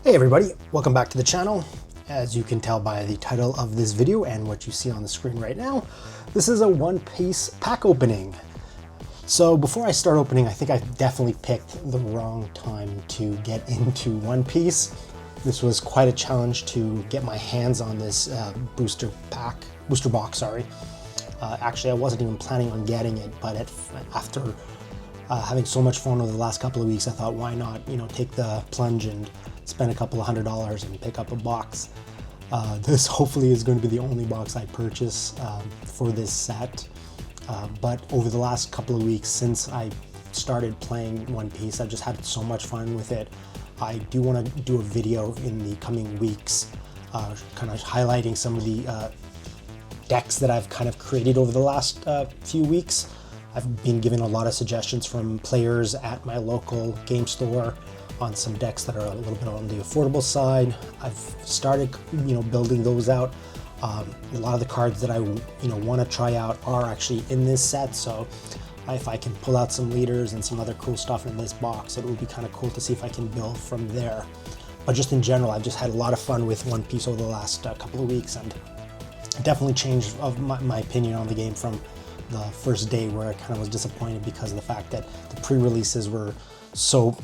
Hey everybody, welcome back to the channel. As you can tell by the title of this video and what you see on the screen right now, this is a one-piece pack opening. So before I start opening, I think I definitely picked the wrong time to get into One Piece. This was quite a challenge to get my hands on this booster box. Actually, I wasn't even planning on getting it, but after having so much fun over the last couple of weeks, I thought, why not, take the plunge and spend a couple of $100s and pick up a box. This hopefully is going to be the only box I purchase for this set. But over the last couple of weeks since I started playing One Piece, I've just had so much fun with it. I do want to do a video in the coming weeks, kind of highlighting some of the decks that I've kind of created over the last few weeks. I've been given a lot of suggestions from players at my local game store on some decks that are a little bit on the affordable side. I've started, building those out. A lot of the cards that I, want to try out are actually in this set. So if I can pull out some leaders and some other cool stuff in this box, it would be kind of cool to see if I can build from there. But just in general, I've just had a lot of fun with One Piece over the last couple of weeks, and definitely changed my opinion on the game from the first day, where I kind of was disappointed because of the fact that the pre-releases were so,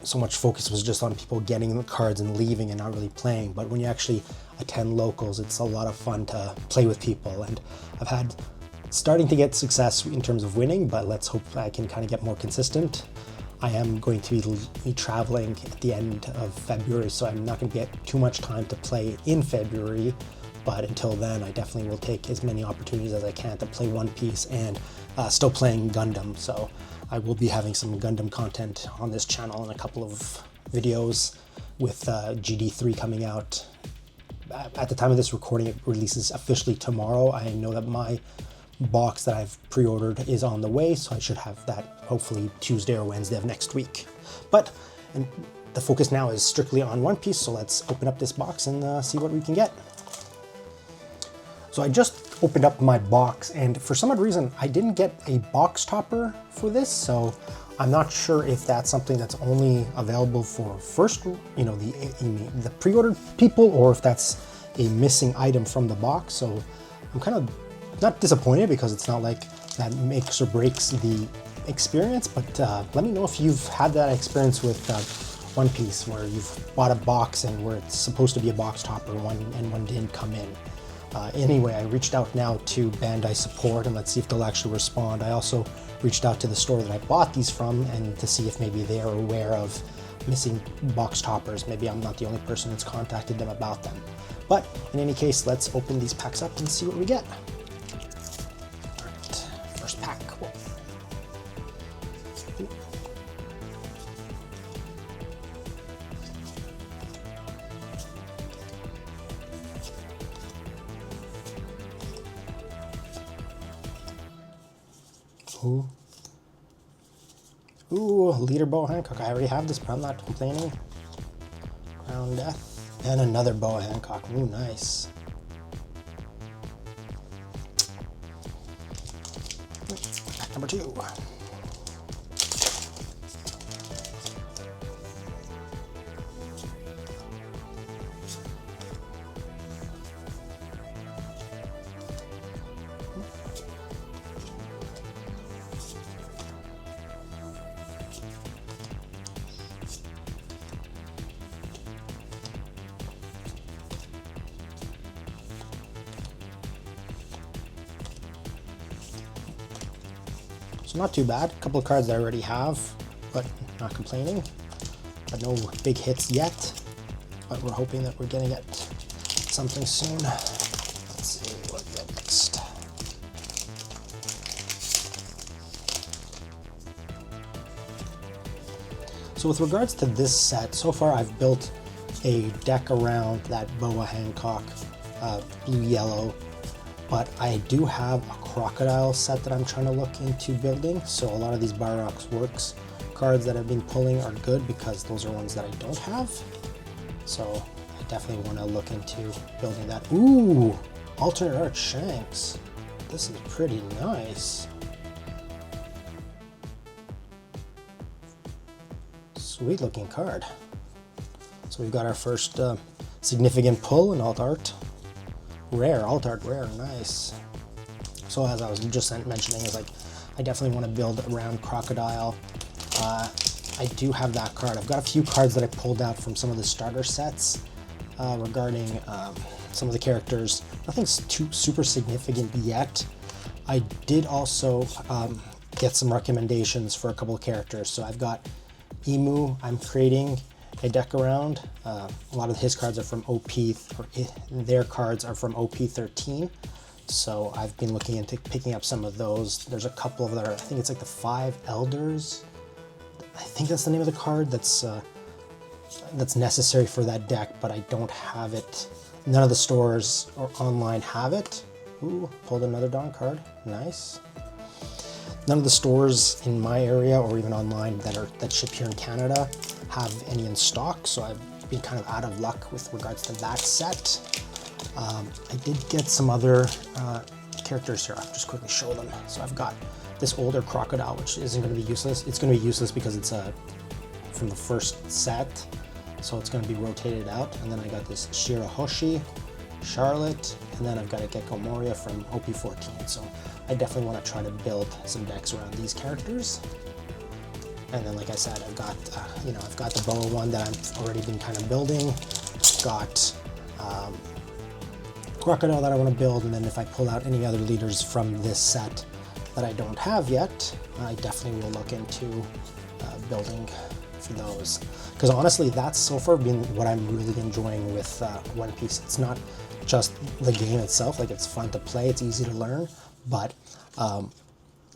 so much focus was just on people getting the cards and leaving and not really playing. But when you actually attend locals, it's a lot of fun to play with people, and I've had starting to get success in terms of winning, but let's hope I can kind of get more consistent. I am going to be traveling at the end of February, so I'm not going to get too much time to play in February. But until then, I definitely will take as many opportunities as I can to play One Piece and still playing Gundam. So I will be having some Gundam content on this channel and a couple of videos with GD3 coming out. At the time of this recording, it releases officially tomorrow. I know that my box that I've pre-ordered is on the way, so I should have that hopefully Tuesday or Wednesday of next week. But the focus now is strictly on One Piece, so let's open up this box and see what we can get. So I just opened up my box, and for some odd reason, I didn't get a box topper for this. So I'm not sure if that's something that's only available for first, the pre-ordered people, or if that's a missing item from the box. So I'm kind of not disappointed, because it's not like that makes or breaks the experience. But let me know if you've had that experience with One Piece, where you've bought a box and where it's supposed to be a box topper and one didn't come in. Anyway, I reached out now to Bandai support, and let's see if they'll actually respond. I also reached out to the store that I bought these from, and to see if maybe they are aware of missing box toppers. Maybe I'm not the only person that's contacted them about them. But in any case, let's open these packs up and see what we get. All right, first pack. Whoa. Ooh, leader Boa Hancock. I already have this, but I'm not complaining. Crown Death. And another Boa Hancock. Ooh, nice. Pack number 2. So not too bad. A couple of cards that I already have, but not complaining. But no big hits yet. But we're hoping that we're gonna get something soon. Let's see what we get next. So with regards to this set, so far I've built a deck around that Boa Hancock blue-yellow, but I do have a crocodile set that I'm trying to look into building. So a lot of these Barrock's Works cards that I've been pulling are good, because those are ones that I don't have. So I definitely want to look into building that. Ooh, alternate art Shanks. This is pretty nice. Sweet looking card. So we've got our first significant pull in alt art. Rare, alt art rare, nice. So as I was just mentioning, is like I definitely want to build around Crocodile. I do have that card. I've got a few cards that I pulled out from some of the starter sets regarding some of the characters. Nothing's too super significant yet. I did also get some recommendations for a couple of characters. So I've got Emu. I'm creating a deck around. A lot of his cards are from their cards are from OP-13. So I've been looking into picking up some of those. There's a couple of other, I think it's like the 5 Elders. I think that's the name of the card that's necessary for that deck, but I don't have it. None of the stores or online have it. Ooh, pulled another Dawn card, nice. None of the stores in my area or even online that ship here in Canada have any in stock, so I've been kind of out of luck with regards to that set. I did get some other characters here. I'll just quickly show them. So I've got this older Crocodile, which isn't going to be useless. It's going to be useless because it's from the first set, so it's going to be rotated out. And then I got this Shirahoshi, Charlotte, and then I've got a Gecko Moria from OP-14. So I definitely want to try to build some decks around these characters. And then, like I said, I've got I've got the Boa one that I've already been kind of building. Got Crocodile that I want to build, and then if I pull out any other leaders from this set that I don't have yet, I definitely will look into building for those. Because honestly, that's so far been what I'm really enjoying with One Piece. It's not just the game itself, like it's fun to play, it's easy to learn, but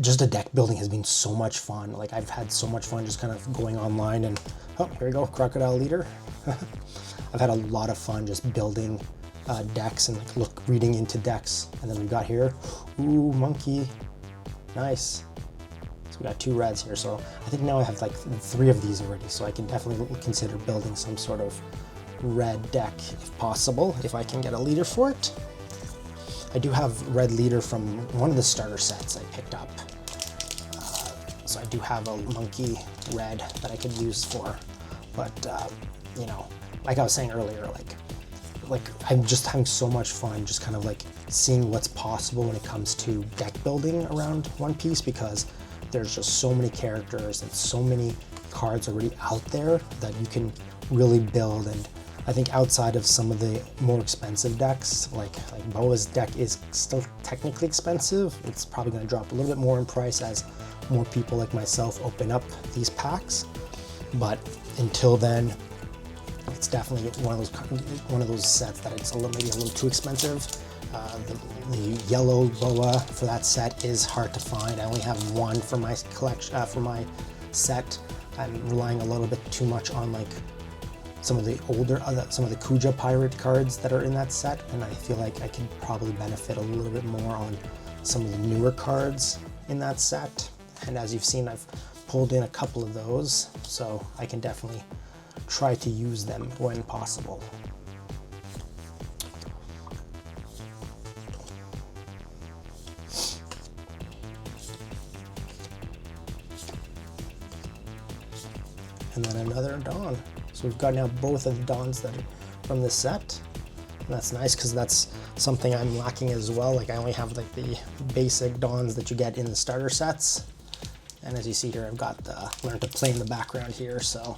just the deck building has been so much fun. Like I've had so much fun just kind of going online and, oh, here we go, Crocodile leader. I've had a lot of fun just building decks and like reading into decks. And then we got here, ooh, monkey, nice. So we got 2 reds here. So I think now I have like 3 of these already. So I can definitely consider building some sort of red deck if possible, if I can get a leader for it. I do have red leader from one of the starter sets I picked up. So I do have a monkey red that I could use for, but you know, like I was saying earlier, like I'm just having so much fun just kind of like seeing what's possible when it comes to deck building around One Piece, because there's just so many characters and so many cards already out there that you can really build. And I think outside of some of the more expensive decks, like Boa's deck is still technically expensive. It's probably going to drop a little bit more in price as more people like myself open up these packs. But until then, it's definitely one of those sets that it's maybe a little too expensive. The yellow Boa for that set is hard to find. I only have 1 for my collection for my set. I'm relying a little bit too much on like some of the Kuja pirate cards that are in that set, and I feel like I could probably benefit a little bit more on some of the newer cards in that set. And as you've seen, I've pulled in a couple of those, so I can definitely try to use them when possible. And then another Dawn. So we've got now both of the Dawns that are from this set. And that's nice because that's something I'm lacking as well. Like I only have like the basic Dawns that you get in the starter sets. And as you see here, I've got the Learn to Play in the background here. So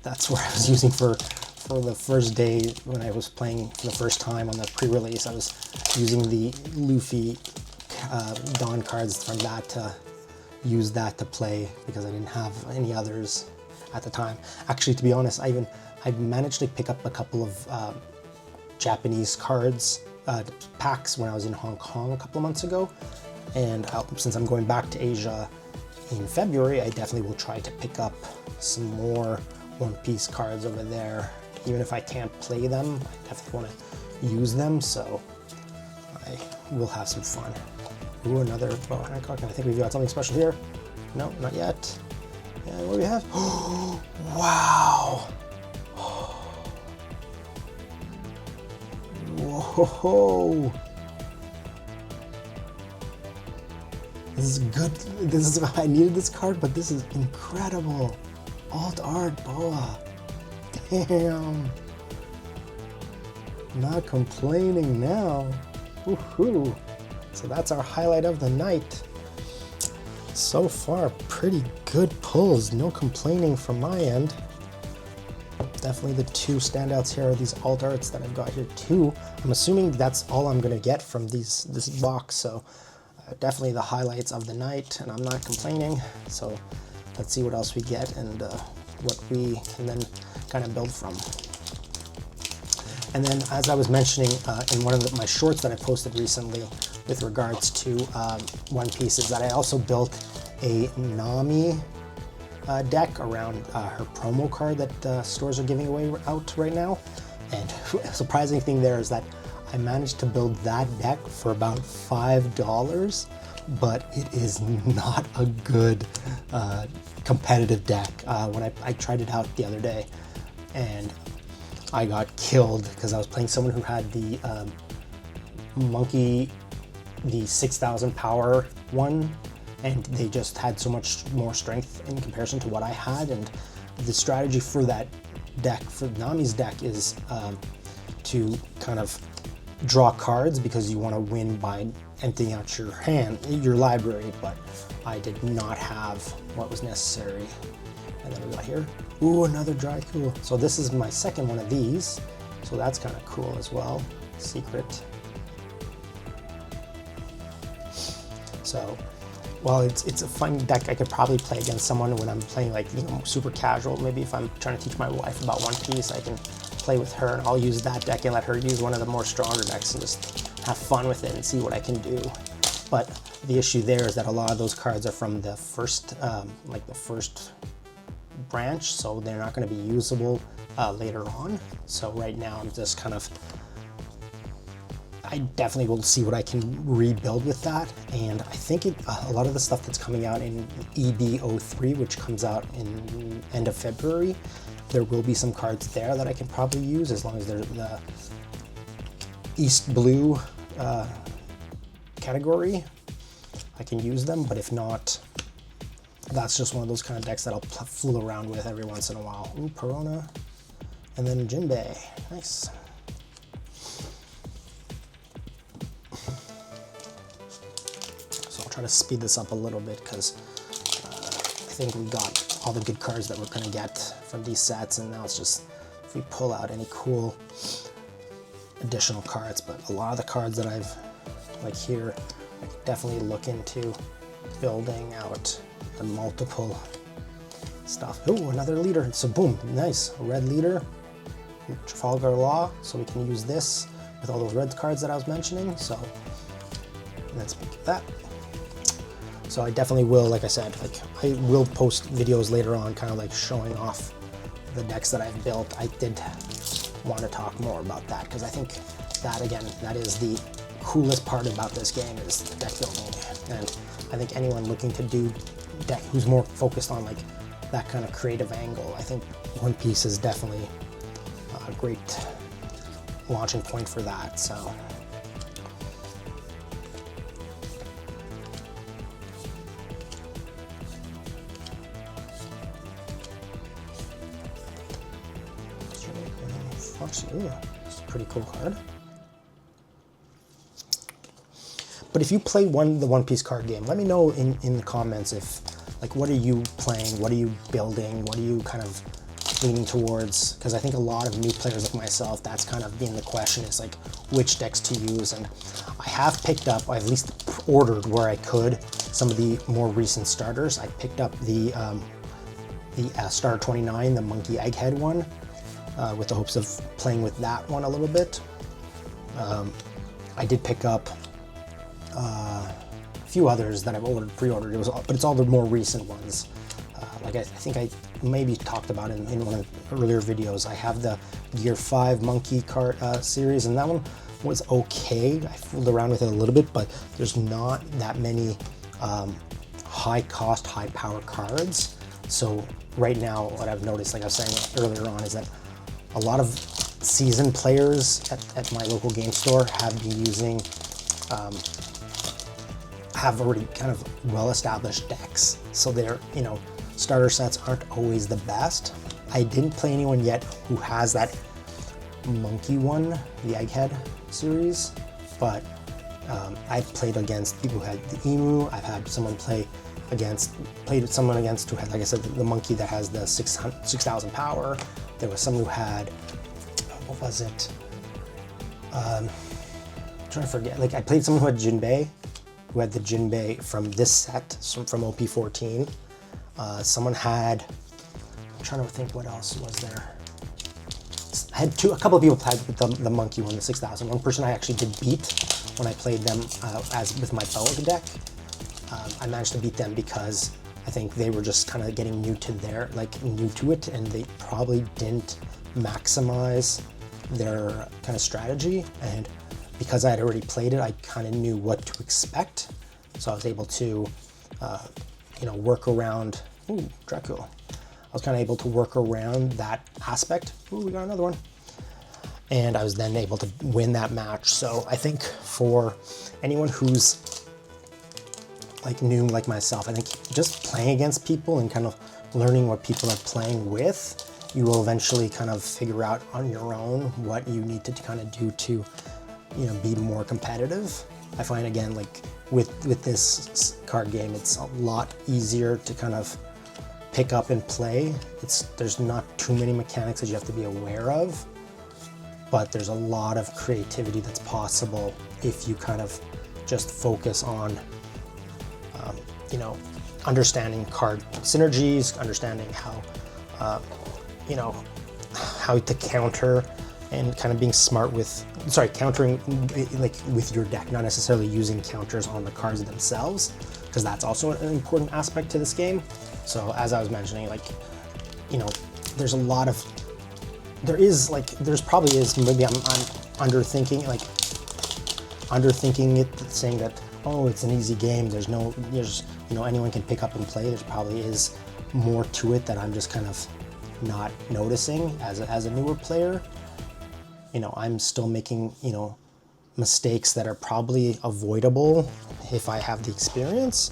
that's what I was using for the first day when I was playing for the first time on the pre-release. I was using the Luffy Dawn cards from that to use that to play because I didn't have any others at the time. Actually, to be honest, I managed to pick up a couple of Japanese cards packs when I was in Hong Kong a couple of months ago, and since I'm going back to Asia in February, I definitely will try to pick up some more One Piece cards over there. Even if I can't play them, I definitely want to use them, so I will have some fun. Ooh, another Boa Hancock, and I think we've got something special here. No, not yet. Yeah, what do we have? Wow! Whoa! This is good. This is I needed this card, but this is incredible. Alt art Boa. Damn. Not complaining now. Woohoo. So that's our highlight of the night. So far, pretty good pulls. No complaining from my end. Definitely the two standouts here are these alt arts that I've got here too. I'm assuming that's all I'm gonna get from this box. So definitely the highlights of the night, and I'm not complaining. So let's see what else we get and what we can then kind of build from. And then, as I was mentioning in one of my shorts that I posted recently with regards to One Piece, is that I also built a Nami deck around her promo card that stores are giving away out right now. And a surprising thing there is that I managed to build that deck for about $5, but it is not a good competitive deck. When I tried it out the other day, and I got killed because I was playing someone who had the monkey, the 6,000 power one, and they just had so much more strength in comparison to what I had. And the strategy for that deck, for Nami's deck, is to kind of draw cards because you want to win by emptying out your hand, your library, but I did not have what was necessary. And then we got here, ooh, another dry cool. So this is my second one of these, so that's kind of cool as well. Secret. So, well, it's a fun deck I could probably play against someone when I'm playing, like, you know, super casual. Maybe if I'm trying to teach my wife about One Piece, I can play with her, and I'll use that deck and let her use one of the more stronger decks and just have fun with it and see what I can do. But the issue there is that a lot of those cards are from the first, like the first branch, so they're not going to be usable later on. So right now I'm just kind of, I definitely will see what I can rebuild with that. And I think a lot of the stuff that's coming out in EB03, which comes out in end of February, there will be some cards there that I can probably use as long as they're the East Blue category. I can use them, but if not, that's just one of those kind of decks that I'll fool around with every once in a while. Ooh, Perona, and then Jinbei, nice. So I'll try to speed this up a little bit because I think we got all the good cards that we're gonna get from these sets, and now it's just if we pull out any cool additional cards. But a lot of the cards that I've, like here, I could definitely look into building out the multiple stuff. Oh, another leader. So boom, nice. A red leader, Trafalgar Law. So we can use this with all those red cards that I was mentioning. So let's make that. So I definitely will, like I said, like I will post videos later on kind of like showing off the decks that I've built. I did want to talk more about that because I think that, again, that is the coolest part about this game, is the deck building. And I think anyone looking to do deck who's more focused on like that kind of creative angle, I think One Piece is definitely a great launching point for that. So ooh, it's a pretty cool card. But if you play the One Piece card game, let me know in the comments if, like, what are you playing? What are you building? What are you kind of leaning towards? Because I think a lot of new players like myself, that's kind of been the question, is like which decks to use. And I have picked up, I at least ordered where I could, some of the more recent starters. I picked up the Star 29, the Monkey Egghead one, with the hopes of playing with that one a little bit. I did pick up a few others that I've pre-ordered. But it's all the more recent ones. Like I think I maybe talked about in one of the earlier videos. I have the Gear 5 Monkey card series, and that one was okay. I fooled around with it a little bit, but there's not that many high cost, high power cards. So right now, what I've noticed, like I was saying earlier on, is that a lot of seasoned players at my local game store have been using, have already kind of well-established decks. So they're, you know, starter sets aren't always the best. I didn't play anyone yet who has that monkey one, the Egghead series, but I've played against people who had the emu. I've had someone played with someone against who had, like I said, the monkey that has the 6,000 power. There was someone who had, what was it? I'm trying to forget. Like I played someone who had Jinbei, who had the Jinbei from this set, from OP-14. Someone had, I'm trying to think what else was there. I had a couple of people played with the monkey one, the 6,000. One person I actually did beat when I played them as with my bow deck. I managed to beat them because I think they were just kind of getting new to it, and they probably didn't maximize their kind of strategy. And because I had already played it, I kind of knew what to expect. So I was able to, work around. Ooh, Dracula. I was kind of able to work around that aspect. Ooh, we got another one. And I was then able to win that match. So I think for anyone who's like new like myself, I think just playing against people and kind of learning what people are playing with, you will eventually kind of figure out on your own what you need to kind of do to, be more competitive. I find again, like with this card game, it's a lot easier to kind of pick up and play. There's not too many mechanics that you have to be aware of, but there's a lot of creativity that's possible if you kind of just focus on, understanding card synergies, understanding how, how to counter, and kind of being smart with, countering like with your deck, not necessarily using counters on the cards themselves, because that's also an important aspect to this game. So as I was mentioning, there's a lot of, probably is, maybe I'm underthinking it, saying that, oh, it's an easy game, anyone can pick up and play. There probably is more to it that I'm just kind of not noticing as a newer player. I'm still making, mistakes that are probably avoidable if I have the experience.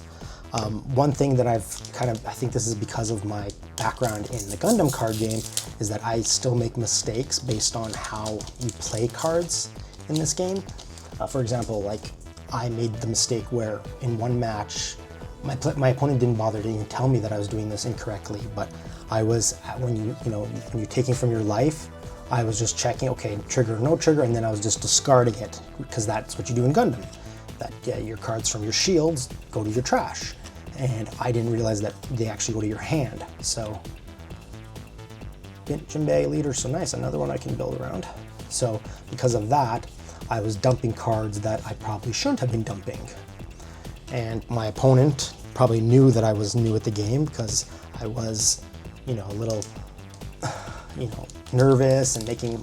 One thing that I think this is because of my background in the Gundam card game, is that I still make mistakes based on how you play cards in this game. For example, I made the mistake where in one match, my opponent didn't bother to even tell me that I was doing this incorrectly, but I was, when you're taking from your life, I was just checking, okay, trigger, no trigger, and then I was just discarding it, because that's what you do in Gundam. Your cards from your shields go to your trash. And I didn't realize that they actually go to your hand. So, Jinbei leader, so nice, another one I can build around. So, because of that, I was dumping cards that I probably shouldn't have been dumping. And my opponent probably knew that I was new at the game, because I was, a little, nervous and making,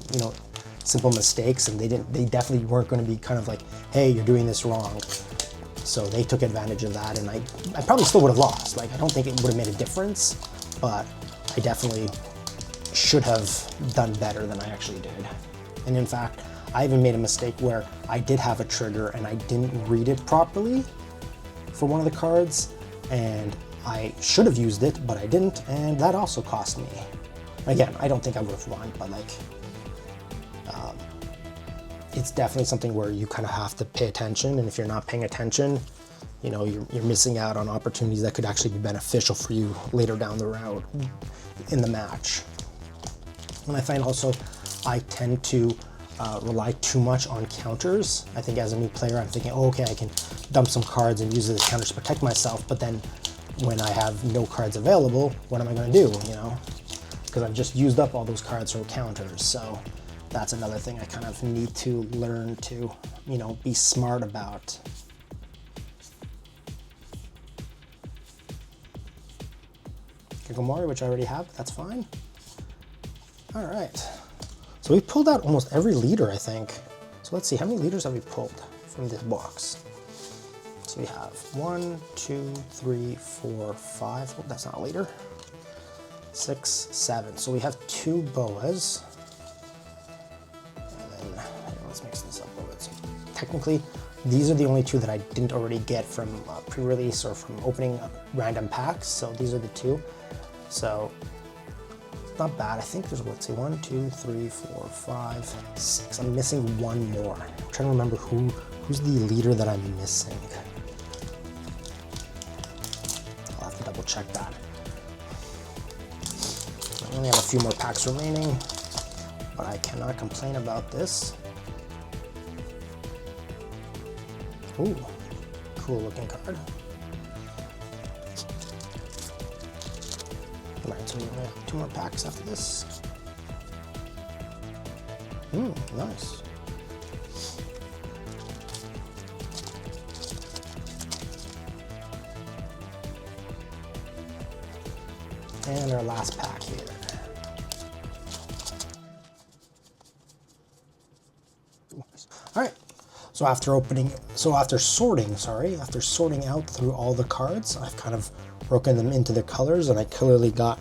simple mistakes, and they definitely weren't going to be kind of like, hey, you're doing this wrong. So they took advantage of that, and I probably still would have lost. I don't think it would have made a difference, but I definitely should have done better than I actually did. And in fact, I even made a mistake where I did have a trigger and I didn't read it properly for one of the cards, and I should have used it, but I didn't, and that also cost me. Again, I don't think I would have won, but it's definitely something where you kind of have to pay attention, and if you're not paying attention, you're missing out on opportunities that could actually be beneficial for you later down the road in the match. And I find also I tend to rely too much on counters. I think as a new player, I'm thinking, oh, okay, I can dump some cards and use it as counters to protect myself, but then when I have no cards available, what am I going to do, Because I've just used up all those cards from counters. So that's another thing I kind of need to learn to, be smart about. Kigomori, which I already have, that's fine. All right. So we pulled out almost every leader, I think. So let's see, how many leaders have we pulled from this box? So we have 1, 2, 3, 4, 5. Oh, that's not a leader. 6, 7. So we have 2 boas. And then, let's mix this up a little bit. So technically, these are the only 2 that I didn't already get from pre-release or from opening random packs. So these are the 2. So not bad. I think there's, let's see, 1, 2, 3, 4, 5, 6. I'm missing one more. I'm trying to remember who's the leader that I'm missing. I'll have to double check that. I only have a few more packs remaining, but I cannot complain about this. Ooh, cool looking card. Alright, so we only have 2 more packs after this. Nice. And our last pack here. All right. So after sorting out through all the cards, I've kind of broken them into the colors, and I clearly got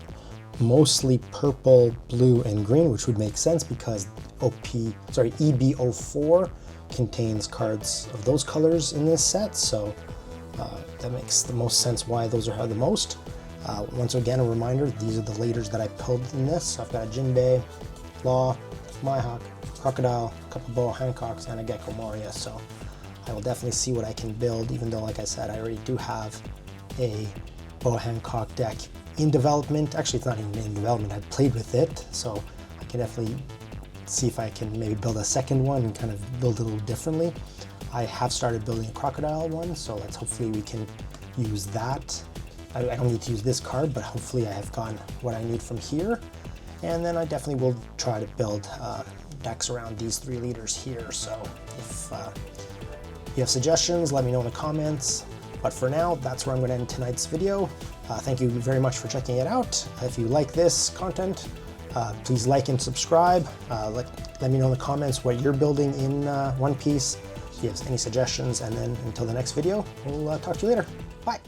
mostly purple, blue, and green, which would make sense because EB-04 contains cards of those colors in this set, so that makes the most sense why those are the most. Once again, a reminder, these are the leaders that I pulled in this. So I've got a Jinbei, Law, Mihawk, Crocodile, a couple Boa Hancocks, and a Gecko Moria, so I will definitely see what I can build, even though, like I said, I already do have a Boa Hancock deck in development. Actually, it's not even in development, I've played with it, so I can definitely see if I can maybe build a second one and kind of build it a little differently. I have started building a Crocodile one, so let's hopefully we can use that. I don't need to use this card, but hopefully I have gotten what I need from here. And then I definitely will try to build decks around these 3 leaders here. So if you have suggestions, let me know in the comments. But for now, that's where I'm going to end tonight's video. Thank you very much for checking it out. If you like this content, please like and subscribe. Let me know in the comments what you're building in One Piece. If you have any suggestions, and then until the next video, we'll talk to you later. Bye.